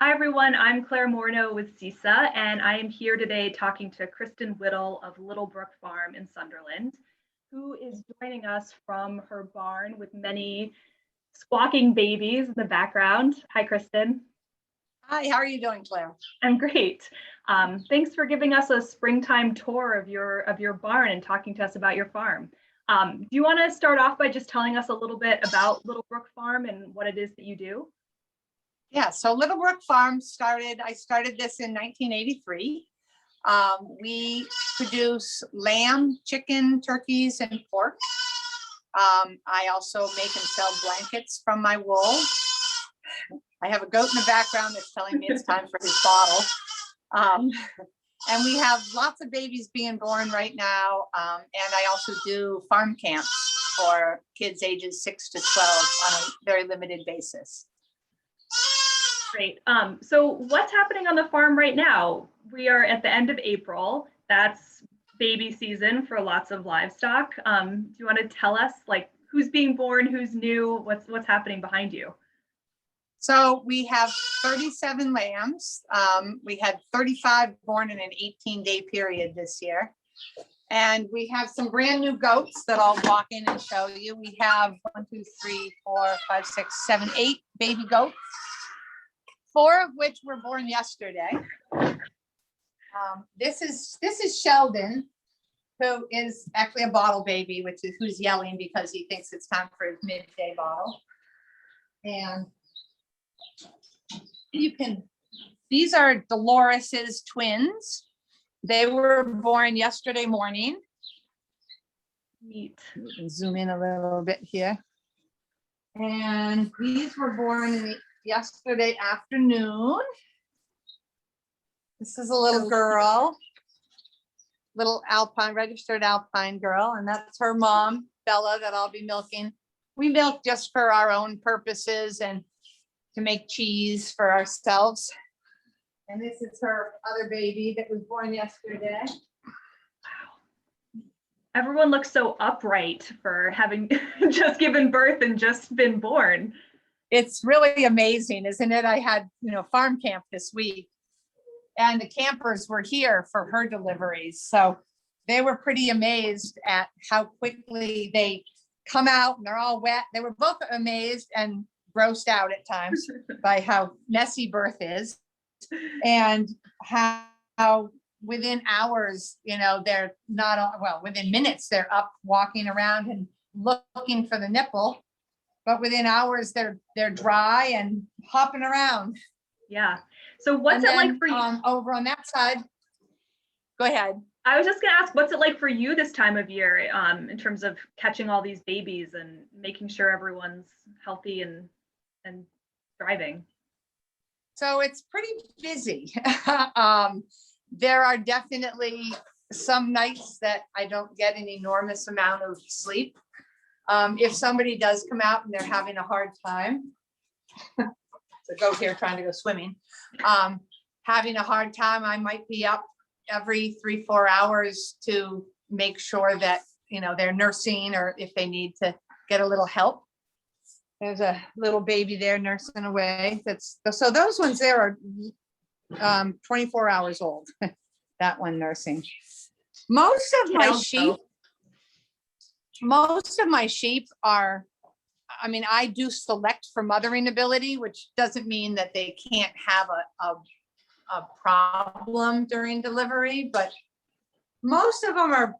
Hi, everyone. I'm Claire Morneau with CISA, and I am here today talking to Kristen Whittle of Little Brook Farm in Sunderland, who is joining us from her barn with many squawking babies in the background. Hi, Kristen. Hi, how are you doing, Claire? I'm great. Thanks for giving us a springtime tour of your barn and talking to us about your farm. Do you want to start off by just telling us a little bit about Little Brook Farm and what it is that you do? Yeah, so Little Brook Farm I started this in 1983. We produce lamb, chicken, turkeys, and pork. I also make and sell blankets from my wool. I have a goat in the background that's telling me it's time for his bottle. And we have lots of babies being born right now. And I also do farm camps for kids ages 6 to 12 on a very limited basis. Great. So what's happening on the farm right now? We are at the end of April. That's baby season for lots of livestock. Do you want to tell us like who's being born, who's new, what's happening behind you? So we have 37 lambs. We had 35 born in an 18-day period this year. And we have some brand new goats that I'll walk in and show you. We have 1, 2, 3, 4, 5, 6, 7, 8 baby goats, 4 of which were born yesterday. This is Sheldon, who is actually a bottle baby, who's yelling because he thinks it's time for his midday bottle. And these are Dolores's twins. They were born yesterday morning. Neat. Zoom in a little bit here. And these were born yesterday afternoon. This is a little girl, little Alpine, registered Alpine girl, and that's her mom, Bella, that I'll be milking. We milk just for our own purposes and to make cheese for ourselves. And this is her other baby that was born yesterday. Wow. Everyone looks so upright for having just given birth and just been born. It's really amazing, isn't it? I had, farm camp this week and the campers were here for her deliveries. So they were pretty amazed at how quickly they come out and they're all wet. They were both amazed and grossed out at times by how messy birth is and how within hours, they're not, within minutes, they're up walking around and looking for the nipple, but within hours they're dry and hopping around. Yeah. So what's it like for you? Over on that side, go ahead. I was just gonna ask, what's it like for you this time of year in terms of catching all these babies and making sure everyone's healthy and thriving? So it's pretty busy. There are definitely some nights that I don't get an enormous amount of sleep. If somebody does come out and they're having a hard time, the goat here trying to go swimming, having a hard time, I might be up every 3-4 hours to make sure that, they're nursing or if they need to get a little help. There's a little baby there nursing away. So those ones there are 24 hours old. That one nursing. Most of my sheep are, I do select for mothering ability, which doesn't mean that they can't have a problem during delivery, but most of them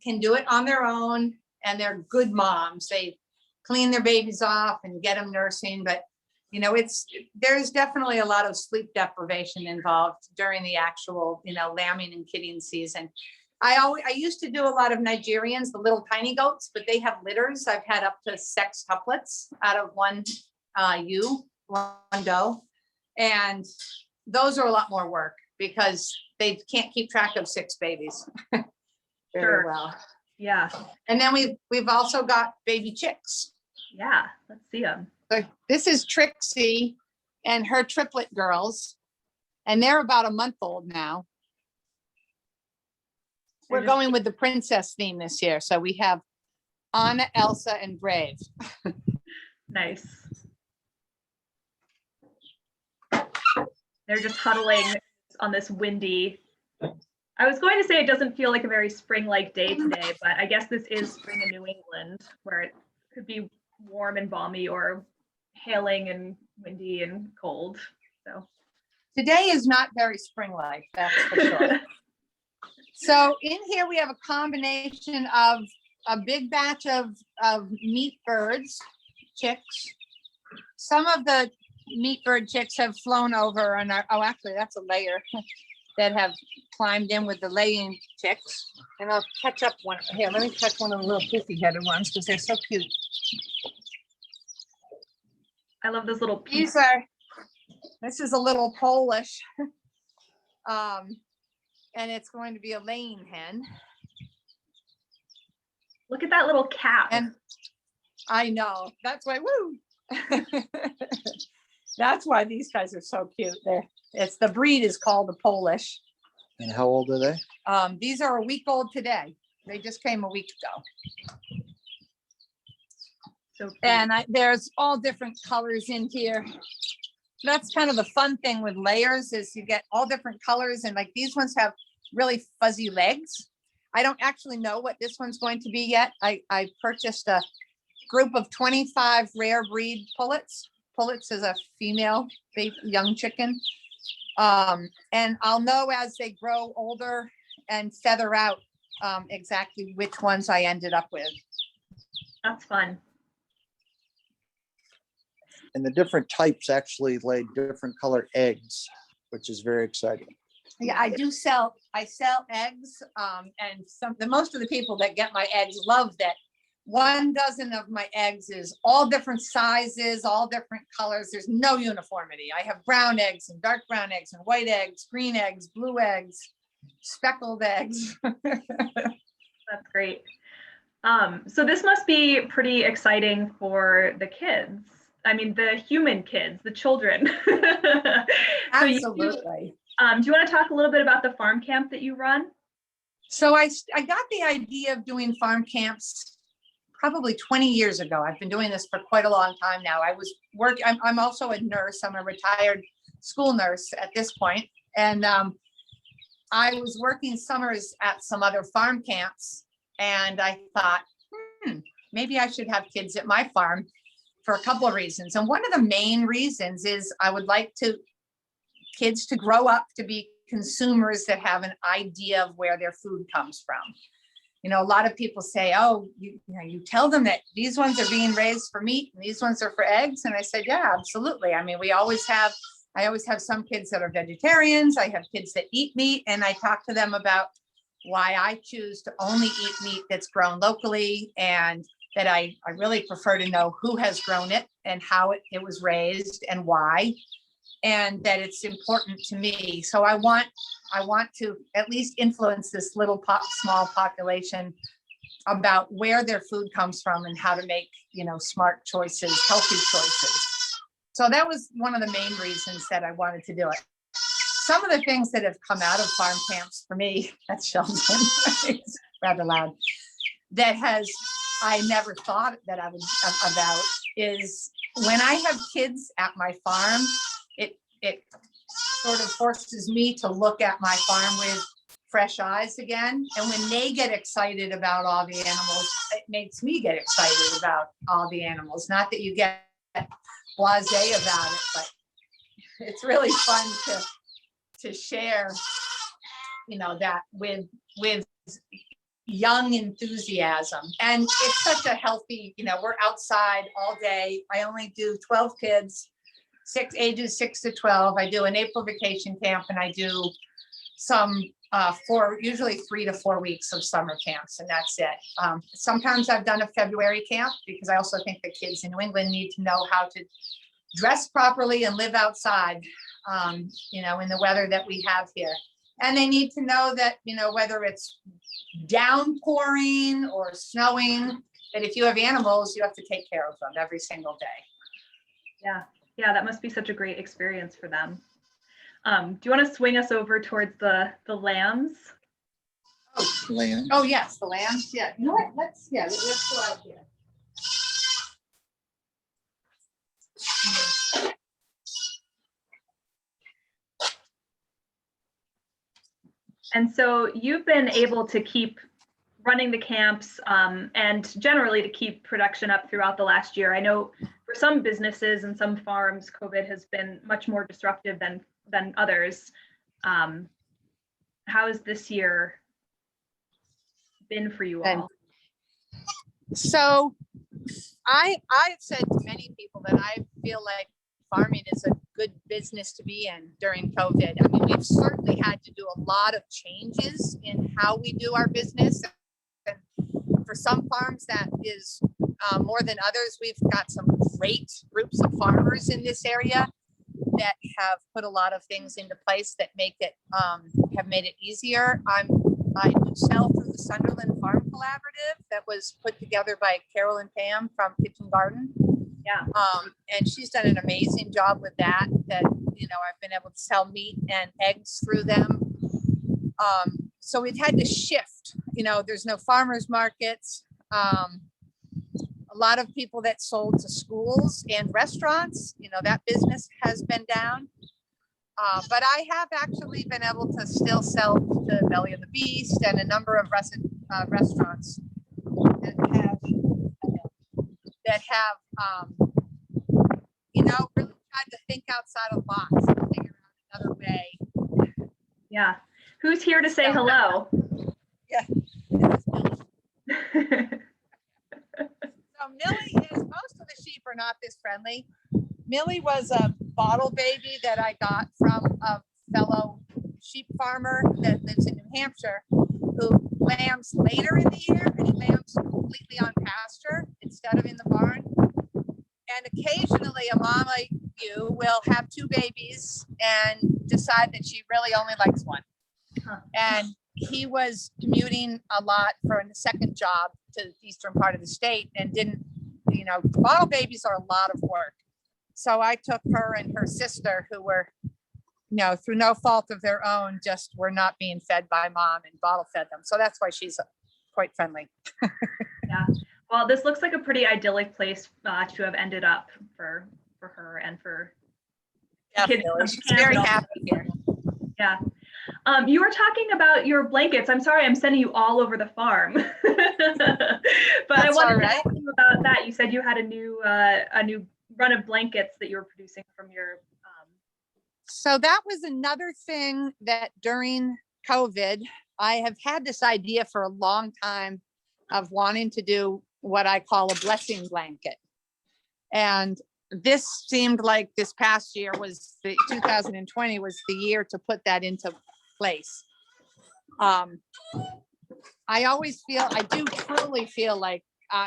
can do it on their own and they're good moms. They clean their babies off and get them nursing, but there's definitely a lot of sleep deprivation involved during the actual, lambing and kidding season. I used to do a lot of Nigerians, the little tiny goats, but they have litters. I've had up to 6 couplets out of one doe. And those are a lot more work because they can't keep track of 6 babies very well. Yeah. And then we've also got baby chicks. Yeah, let's see them. So this is Trixie and her triplet girls, and they're about a month old now. We're going with the princess theme this year. So we have Anna, Elsa, and Brave. Nice. They're just huddling on this windy, I was going to say it doesn't feel like a very spring-like day today, but I guess this is spring in New England, where it could be warm and balmy or hailing and windy and cold. So Today is not very spring-like, that's for sure. So in here we have a combination of a big batch of meat birds, chicks. Some of the meat bird chicks have flown over and are, oh, actually that's a layer that have climbed in with the laying chicks. And I'll catch up one. Here, let me catch one of the little poofy-headed ones because they're so cute. I love those little These are, this is a little Polish. And it's going to be a laying hen. Look at that little cap. And I know, that's why, woo. That's why these guys are so cute. It's the breed is called a Polish. And how old are they? These are a week old today. They just came a week ago. So cute. And there's all different colors in here. That's kind of the fun thing with layers is you get all different colors, and like these ones have really fuzzy legs. I don't actually know what this one's going to be yet. I purchased a group of 25 rare breed pullets. Pullets is a female young chicken. And I'll know as they grow older and feather out exactly which ones I ended up with. That's fun. And the different types actually lay different colored eggs, which is very exciting. Yeah, I sell eggs. And most of the people that get my eggs love that 1 dozen of my eggs is all different sizes, all different colors. There's no uniformity. I have brown eggs and dark brown eggs and white eggs, green eggs, blue eggs, speckled eggs. That's great. So this must be pretty exciting for the kids. I mean, the human kids, the children. Absolutely. Do you want to talk a little bit about the farm camp that you run? So I got the idea of doing farm camps probably 20 years ago. I've been doing this for quite a long time now. I'm also a nurse. I'm a retired school nurse at this point. And I was working summers at some other farm camps. And I thought, maybe I should have kids at my farm for a couple of reasons. And one of the main reasons is I would like kids to grow up to be consumers that have an idea of where their food comes from. You know, a lot of people say, oh, you tell them that these ones are being raised for meat and these ones are for eggs. And I said, yeah, absolutely. I mean, I always have some kids that are vegetarians. I have kids that eat meat, and I talk to them about why I choose to only eat meat that's grown locally, and that I really prefer to know who has grown it and how it was raised and why, and that it's important to me. So I want to at least influence this small population about where their food comes from and how to make, smart choices, healthy choices. So that was one of the main reasons that I wanted to do it. Some of the things that have come out of farm camps for me, that's Sheldon, it's rather loud, I never thought that I would about is when I have kids at my farm, it sort of forces me to look at my farm with fresh eyes again. And when they get excited about all the animals, it makes me get excited about all the animals. Not that you get blasé about it, but it's really fun to share, that with young enthusiasm. And it's such a healthy, we're outside all day. I only do 12 kids, ages 6 to 12. I do an April vacation camp, and I do some usually 3 to 4 weeks of summer camps, and that's it. Sometimes I've done a February camp because I also think the kids in New England need to know how to dress properly and live outside, in the weather that we have here. And they need to know that, whether it's downpouring or snowing, that if you have animals, you have to take care of them every single day. Yeah, that must be such a great experience for them. Do you want to swing us over towards the lambs? Lamb. Oh, yes, the lambs. Yeah. You know what? Let's go out here. And so you've been able to keep running the camps and generally to keep production up throughout the last year. I know for some businesses and some farms, COVID has been much more disruptive than others. How has this year been for you all? So I've said to many people that I feel like farming is a good business to be in during COVID. I mean, we've certainly had to do a lot of changes in how we do our business. And for some farms, that is more than others. We've got some great groups of farmers in this area that have put a lot of things into place that make it have made it easier. I do sell through the Sunderland Farm Collaborative that was put together by Carol and Pam from Kitchen Garden. Yeah. And she's done an amazing job with that, you know, I've been able to sell meat and eggs through them. So we've had to shift, you know, there's no farmers markets. A lot of people that sold to schools and restaurants, you know, that business has been down. But I have actually been able to still sell to Belly of the Beast and a number of restaurants that have you know, really tried to think outside of the box and figure out another way. Yeah. Who's here to say hello? Yeah. So Millie is, most of the sheep are not this friendly. Millie was a bottle baby that I got from a fellow sheep farmer that lives in New Hampshire, who lambs later in the year, and he lambs completely on pasture instead of in the barn. And occasionally a mama ewe will have two babies and decide that she really only likes one. And he was commuting a lot for a second job to the eastern part of the state and didn't, you know, bottle babies are a lot of work. So I took her and her sister, who were, you know, through no fault of their own, just were not being fed by mom, and bottle fed them. So that's why she's quite friendly. Yeah. Well, this looks like a pretty idyllic place to have ended up for her and for kids. She's very happy here. Yeah. You were talking about your blankets. I'm sorry, I'm sending you all over the farm. But I wanted to ask you about that. You said you had a new run of blankets that you were producing from your. So that was another thing that during COVID, I have had this idea for a long time of wanting to do what I call a blessing blanket. And this seemed like this past year was 2020 was the year to put that into place. I always feel, I do truly feel like,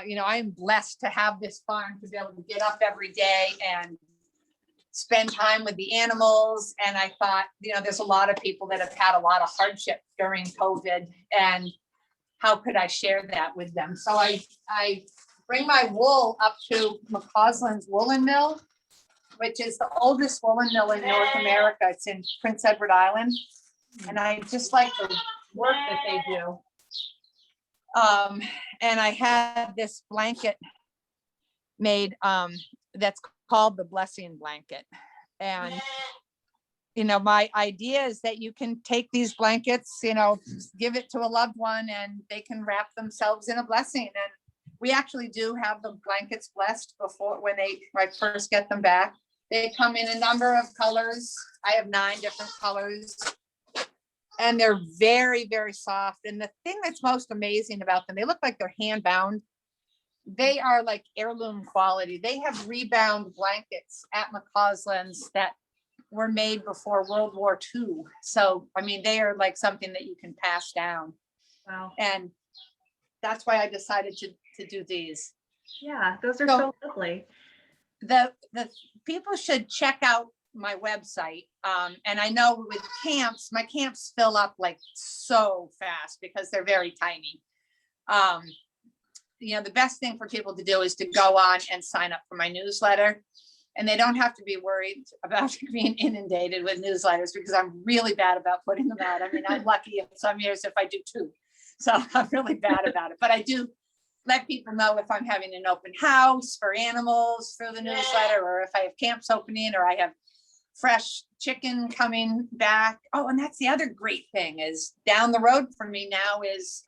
you know, I am blessed to have this farm to be able to get up every day and spend time with the animals. And I thought, you know, there's a lot of people that have had a lot of hardship during COVID, and how could I share that with them? So I bring my wool up to McCausland's Woolen Mill, which is the oldest woolen mill in North America. It's in Prince Edward Island. And I just like the work that they do. And I had this blanket made that's called the blessing blanket. And, you know, my idea is that you can take these blankets, you know, give it to a loved one and they can wrap themselves in a blessing. And we actually do have the blankets blessed before when I first get them back. They come in a number of colors. I have 9 different colors. And they're very, very soft. And the thing that's most amazing about them, they look like they're hand bound. They are like heirloom quality. They have rebound blankets at McCausland's that were made before World War II. So, I mean, they are like something that you can pass down. Wow. And that's why I decided to do these. Yeah, those are so lovely. The people should check out my website. And I know with camps, my camps fill up like so fast because they're very tiny. You know, the best thing for people to do is to go on and sign up for my newsletter. And they don't have to be worried about being inundated with newsletters because I'm really bad about putting them out. I mean, I'm lucky if some years if I do 2. So I'm really bad about it. But I do let people know if I'm having an open house for animals through the newsletter, or if I have camps opening, or I have fresh chicken coming back. Oh, and that's the other great thing is down the road from me now is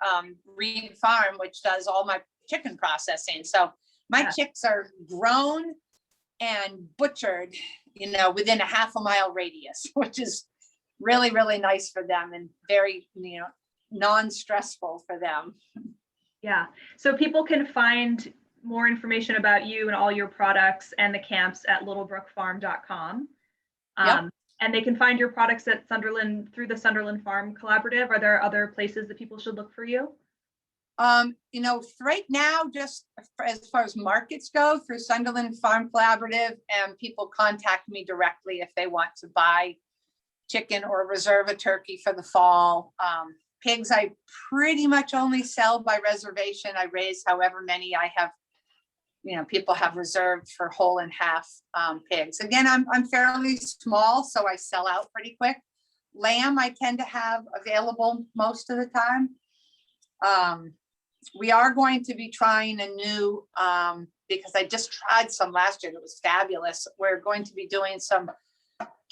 Reed Farm, which does all my chicken processing. So my Yeah. chicks are grown and butchered, you know, within a half a mile radius, which is really, really nice for them and very, you know, non-stressful for them. Yeah. So people can find more information about you and all your products and the camps at littlebrookfarm.com. Yep. And they can find your products at Sunderland through the Sunderland Farm Collaborative. Are there other places that people should look for you? You know, right now, just as far as markets go, through Sunderland Farm Collaborative, and people contact me directly if they want to buy chicken or reserve a turkey for the fall. Pigs, I pretty much only sell by reservation. I raise however many I have, you know, people have reserved for whole and half pigs. Again, I'm fairly small, so I sell out pretty quick. Lamb, I tend to have available most of the time. We are going to be trying a new, because I just tried some last year. It was fabulous. We're going to be doing some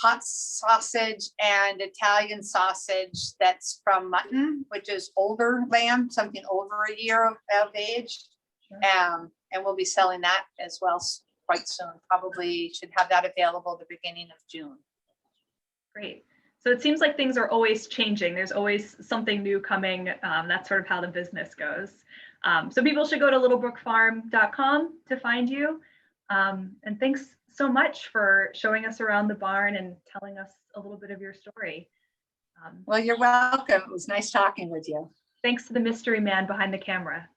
hot sausage and Italian sausage that's from mutton, which is older lamb, something over a year of age. Sure. And we'll be selling that as well quite soon. Probably should have that available the beginning of June. Great. So it seems like things are always changing. There's always something new coming. That's sort of how the business goes. So people should go to littlebrookfarm.com to find you. And thanks so much for showing us around the barn and telling us a little bit of your story. Well, you're welcome. It was nice talking with you. Thanks to the mystery man behind the camera.